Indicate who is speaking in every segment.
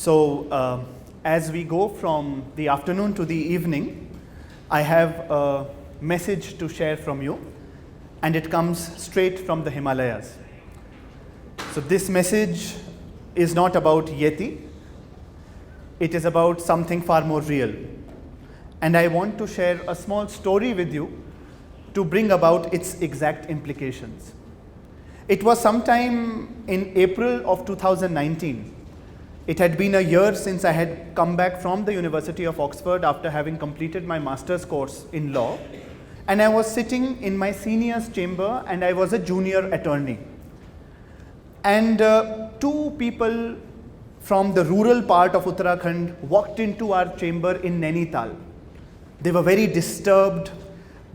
Speaker 1: So as we go from the afternoon to the evening, I have a message to share from you, and it comes straight from the Himalayas. So this message is not about Yeti, it is about something far more real. And I want to share a small story with you to bring about its exact implications. It was sometime in April of 2019. It had been a year since I had come back from the University of Oxford after having completed my master's course in law. And I was sitting in my senior's chamber, and I was a junior attorney. And two people from the rural part of Uttarakhand walked into our chamber in Nainital. They were very disturbed.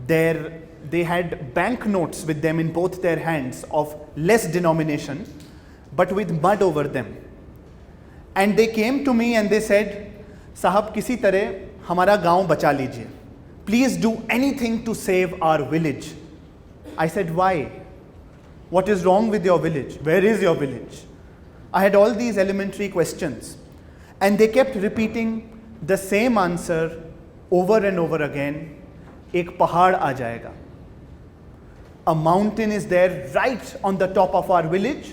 Speaker 1: They had banknotes with them in both their hands of less denomination, but with mud over them. And they came to me and they said, "Sahab, kisi tarah hamara gaon bacha lijiye. Please do anything to save our village." I said, "Why? What is wrong with your village? Where is your village?" I had all these elementary questions, and they kept repeating the same answer over and over again. Ek pahad aa jayega. A mountain is there right on the top of our village,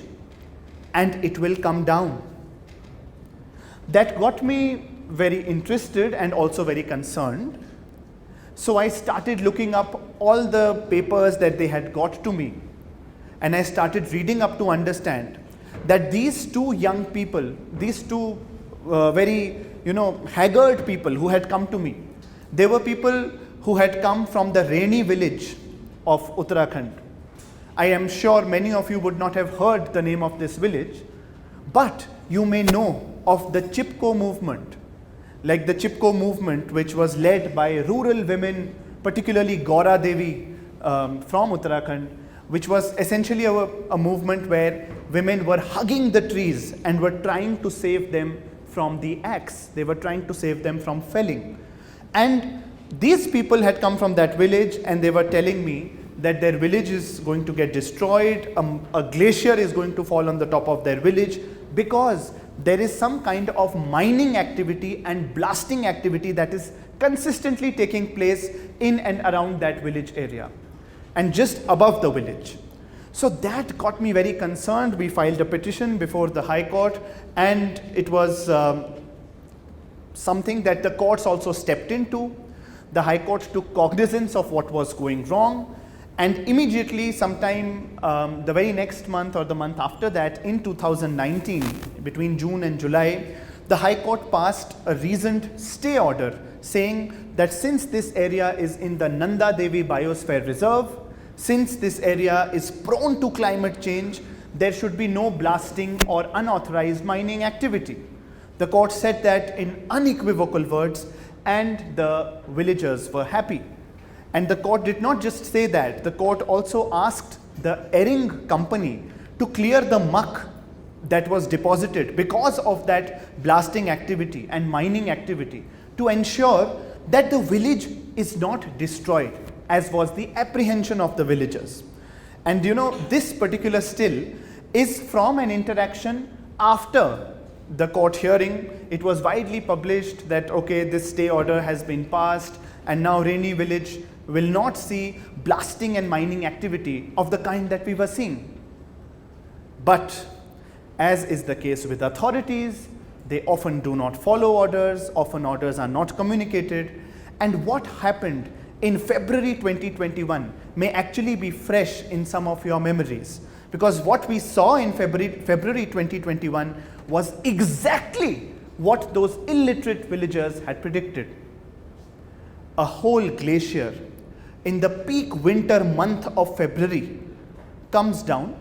Speaker 1: and it will come down. That got me very interested and also very concerned. So I started looking up all the papers that they had got to me, and I started reading up to understand that these two young people, these two very haggard people who had come to me, they were people who had come from the rainy village of Uttarakhand. I am sure many of you would not have heard the name of this village, but you may know of the Chipko movement, like the Chipko movement, which was led by rural women, particularly Gaura Devi from Uttarakhand, which was essentially a movement where women were hugging the trees and were trying to save them from the axe. They were trying to save them from felling. And these people had come from that village, and they were telling me that their village is going to get destroyed, a glacier is going to fall on the top of their village, because there is some kind of mining activity and blasting activity that is consistently taking place in and around that village area and just above the village. So that got me very concerned. We filed a petition before the High Court, and it was something that the courts also stepped into. The High Court took cognizance of what was going wrong, and immediately, sometime the very next month or the month after that, in 2019, between June and July, the High Court passed a reasoned stay order saying that since this area is in the Nanda Devi Biosphere Reserve, since this area is prone to climate change, there should be no blasting or unauthorized mining activity. The court said that in unequivocal words, and the villagers were happy. And the court did not just say that, the court also asked the airing company to clear the muck that was deposited because of that blasting activity and mining activity, to ensure that the village is not destroyed, as was the apprehension of the villagers. And this particular still is from an interaction after the court hearing. It was widely published that, okay, this stay order has been passed, and now Rainy Village will not see blasting and mining activity of the kind that we were seeing. But as is the case with authorities, they often do not follow orders, often orders are not communicated, and what happened in February 2021 may actually be fresh in some of your memories, because what we saw in February 2021 was exactly what those illiterate villagers had predicted. A whole glacier in the peak winter month of February comes down,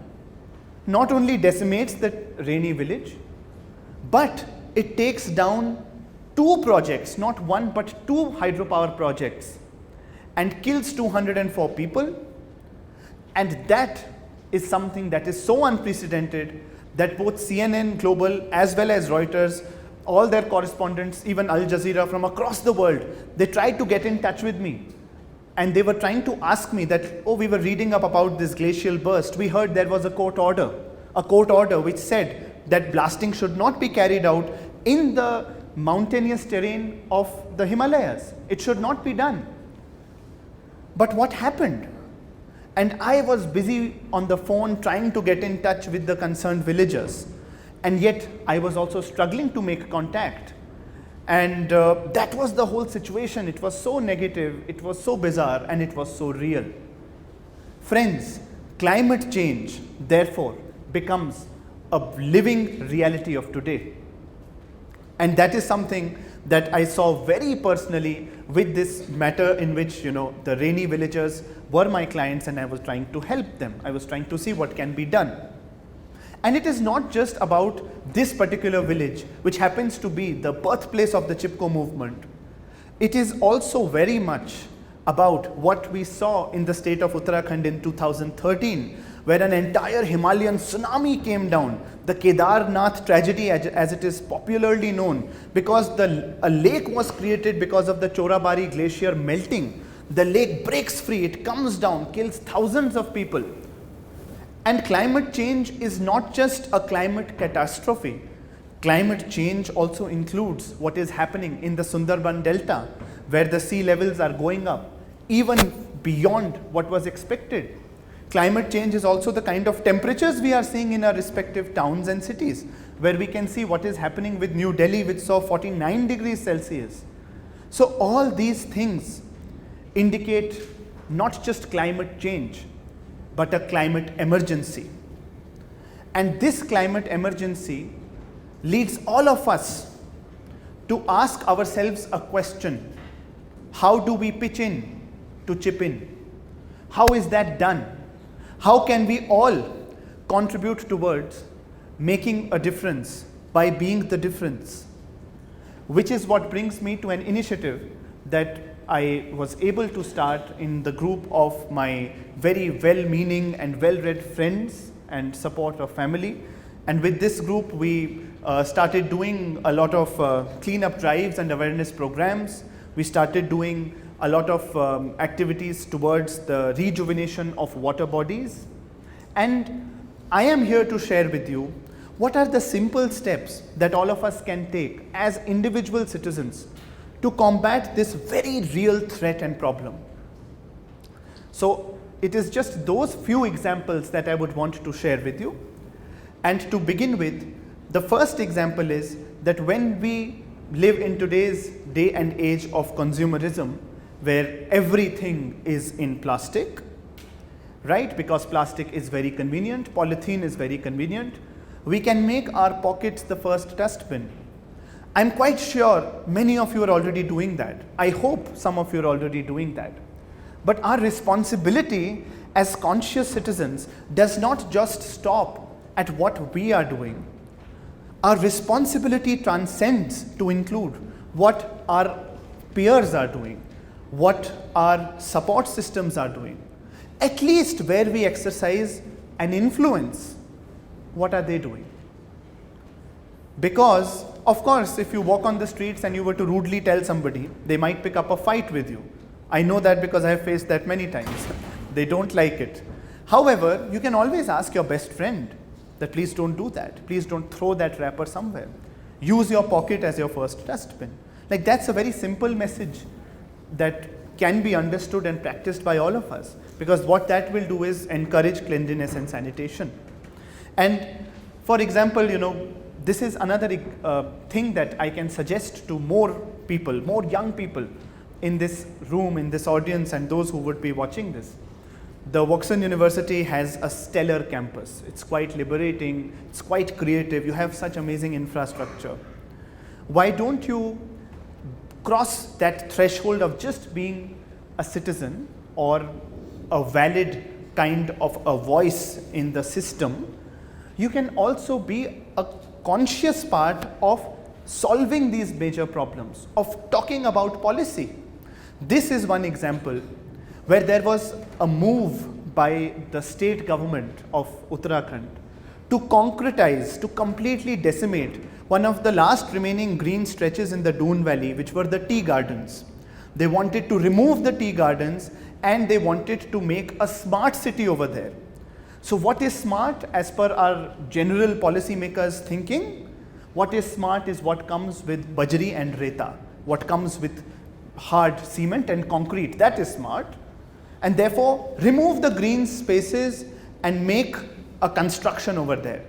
Speaker 1: not only decimates the rainy village, but it takes down two projects, not one but two hydropower projects, and kills 204 people. And that is something that is so unprecedented that both CNN Global as well as Reuters, all their correspondents, even Al Jazeera from across the world, they tried to get in touch with me. And they were trying to ask me that, oh, we were reading up about this glacial burst. We heard there was a court order which said that blasting should not be carried out in the mountainous terrain of the Himalayas. It should not be done. But what happened? And I was busy on the phone trying to get in touch with the concerned villagers. And yet I was also struggling to make contact. And that was the whole situation. It was so negative, it was so bizarre, and it was so real. Friends, climate change, therefore, becomes a living reality of today. And that is something that I saw very personally with this matter in which, the rainy villagers were my clients and I was trying to help them. I was trying to see what can be done. And it is not just about this particular village, which happens to be the birthplace of the Chipko movement. It is also very much about what we saw in the state of Uttarakhand in 2013, where an entire Himalayan tsunami came down, the Kedarnath tragedy as it is popularly known, because a lake was created because of the Chorabari glacier melting. The lake breaks free, it comes down, kills thousands of people. And climate change is not just a climate catastrophe. Climate change also includes what is happening in the Sundarban Delta, where the sea levels are going up, even beyond what was expected. Climate change is also the kind of temperatures we are seeing in our respective towns and cities, where we can see what is happening with New Delhi, which saw 49 degrees Celsius. So all these things indicate not just climate change, but a climate emergency. And this climate emergency leads all of us to ask ourselves a question: how do we pitch in to chip in? How is that done? How can we all contribute towards making a difference by being the difference? Which is what brings me to an initiative that I was able to start in the group of my very well-meaning and well-read friends and support of family. And with this group, we started doing a lot of cleanup drives and awareness programs. We started doing a lot of activities towards the rejuvenation of water bodies. And I am here to share with you what are the simple steps that all of us can take as individual citizens to combat this very real threat and problem. So it is just those few examples that I would want to share with you. And to begin with, the first example is that when we live in today's day and age of consumerism, where everything is in plastic, right? Because plastic is very convenient, polythene is very convenient, we can make our pockets the first dustbin. I'm quite sure many of you are already doing that. I hope some of you are already doing that. But our responsibility as conscious citizens does not just stop at what we are doing. Our responsibility transcends to include what our peers are doing, what our support systems are doing. At least where we exercise an influence, what are they doing? Because, of course, if you walk on the streets and you were to rudely tell somebody, they might pick up a fight with you. I know that because I have faced that many times. They don't like it. However, you can always ask your best friend that please don't do that. Please don't throw that wrapper somewhere. Use your pocket as your first dustbin. Like, that's a very simple message that can be understood and practiced by all of us, because what that will do is encourage cleanliness and sanitation. And for example, this is another thing that I can suggest to more people, more young people in this room, in this audience, and those who would be watching this. The Woxsen University has a stellar campus. It's quite liberating, it's quite creative, you have such amazing infrastructure. Why don't you cross that threshold of just being a citizen or a valid kind of a voice in the system? You can also be a conscious part of solving these major problems, of talking about policy. This is one example where there was a move by the state government of Uttarakhand to concretize, to completely decimate one of the last remaining green stretches in the Doon Valley, which were the tea gardens. They wanted to remove the tea gardens and they wanted to make a smart city over there. So what is smart as per our general policymakers thinking? What is smart is what comes with bajri and reta, what comes with hard cement and concrete. That is smart. And therefore, remove the green spaces and make a construction over there.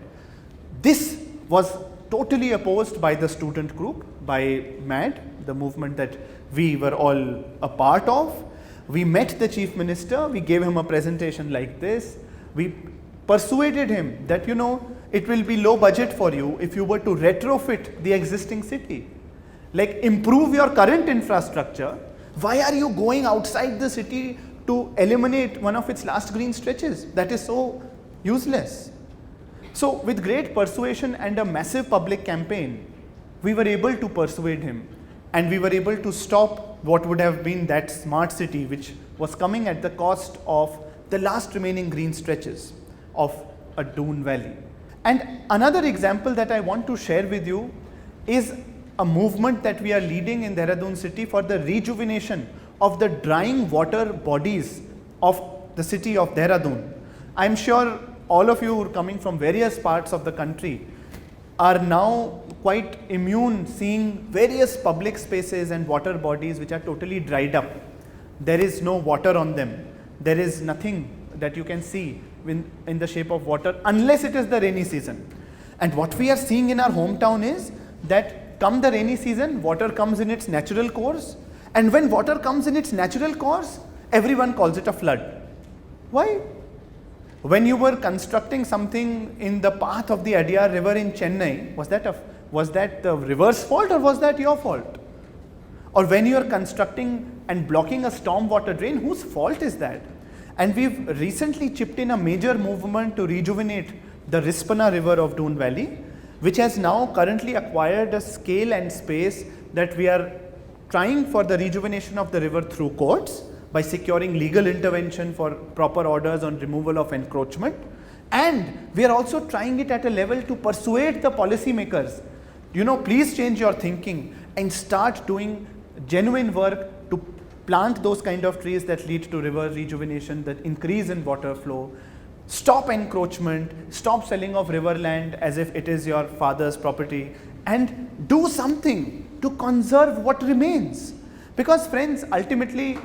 Speaker 1: This was totally opposed by the student group, by MAD, the movement that we were all a part of. We met the Chief Minister, we gave him a presentation like this. We persuaded him that, you know, it will be low budget for you if you were to retrofit the existing city. Like, improve your current infrastructure. Why are you going outside the city to eliminate one of its last green stretches? That is so useless. So with great persuasion and a massive public campaign, we were able to persuade him, and we were able to stop what would have been that smart city, which was coming at the cost of the last remaining green stretches of a Doon valley. And another example that I want to share with you is a movement that we are leading in Dehradun city for the rejuvenation of the drying water bodies of the city of Dehradun. I'm sure all of you who are coming from various parts of the country are now quite immune seeing various public spaces and water bodies which are totally dried up. There is no water on them. There is nothing that you can see in the shape of water unless it is the rainy season. And what we are seeing in our hometown is that come the rainy season, water comes in its natural course, and when water comes in its natural course, everyone calls it a flood. Why? When you were constructing something in the path of the Adyar river in Chennai, was that the river's fault or was that your fault? Or when you are constructing and blocking a storm water drain, whose fault is that? And we've recently chipped in a major movement to rejuvenate the Rispana river of Doon Valley, which has now currently acquired a scale and space that we are trying for the rejuvenation of the river through courts by securing legal intervention for proper orders on removal of encroachment. And we are also trying it at a level to persuade the policymakers, you know, please change your thinking and start doing genuine work to plant those kind of trees that lead to river rejuvenation, that increase in water flow, stop encroachment, stop selling of river land as if it is your father's property, and do something to conserve what remains. Because friends, ultimately,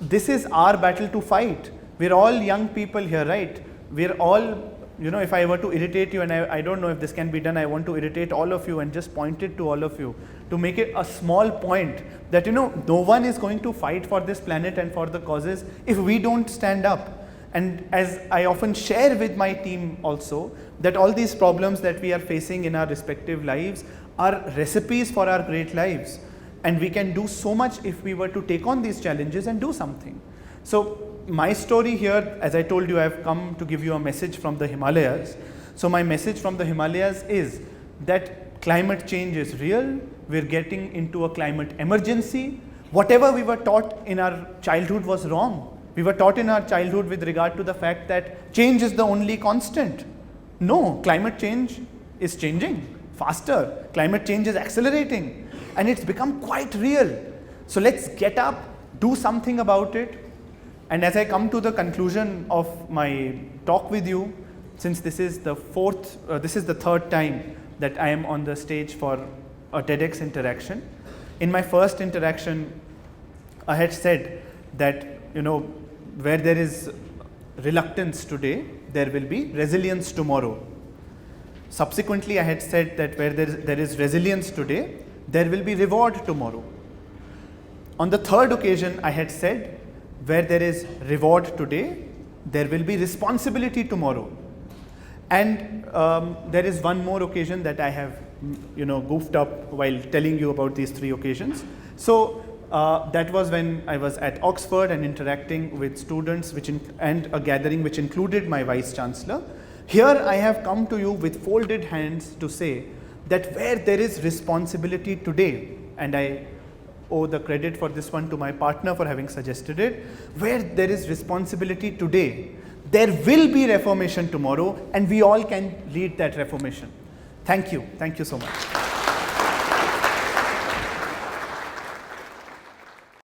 Speaker 1: this is our battle to fight. We're all young people here, right? We're all, you know, if I were to irritate you, and I don't know if this can be done, I want to irritate all of you and just point it to all of you to make it a small point that, you know, no one is going to fight for this planet and for the causes if we don't stand up. And as I often share with my team also, that all these problems that we are facing in our respective lives are recipes for our great lives. And we can do so much if we were to take on these challenges and do something. So my story here, as I told you, I have come to give you a message from the Himalayas. So my message from the Himalayas is that climate change is real. We're getting into a climate emergency. Whatever we were taught in our childhood was wrong. We were taught in our childhood with regard to the fact that change is the only constant. No, climate change is changing faster. Climate change is accelerating. And it's become quite real. So let's get up, do something about it. And as I come to the conclusion of my talk with you, since this is the third time that I am on the stage for a TEDx interaction. In my first interaction, I had said that, you know, where there is reluctance today, there will be resilience tomorrow. Subsequently, I had said that where there is resilience today, there will be reward tomorrow. On the third occasion, I had said, where there is reward today, there will be responsibility tomorrow. And there is one more occasion that I have, you know, goofed up while telling you about these three occasions. So that was when I was at Oxford and interacting with students, and a gathering which included my Vice Chancellor. Here I have come to you with folded hands to say that where there is responsibility today, and I owe the credit for this one to my partner for having suggested it, where there is responsibility today, there will be reformation tomorrow, and we all can lead that reformation. Thank you so much.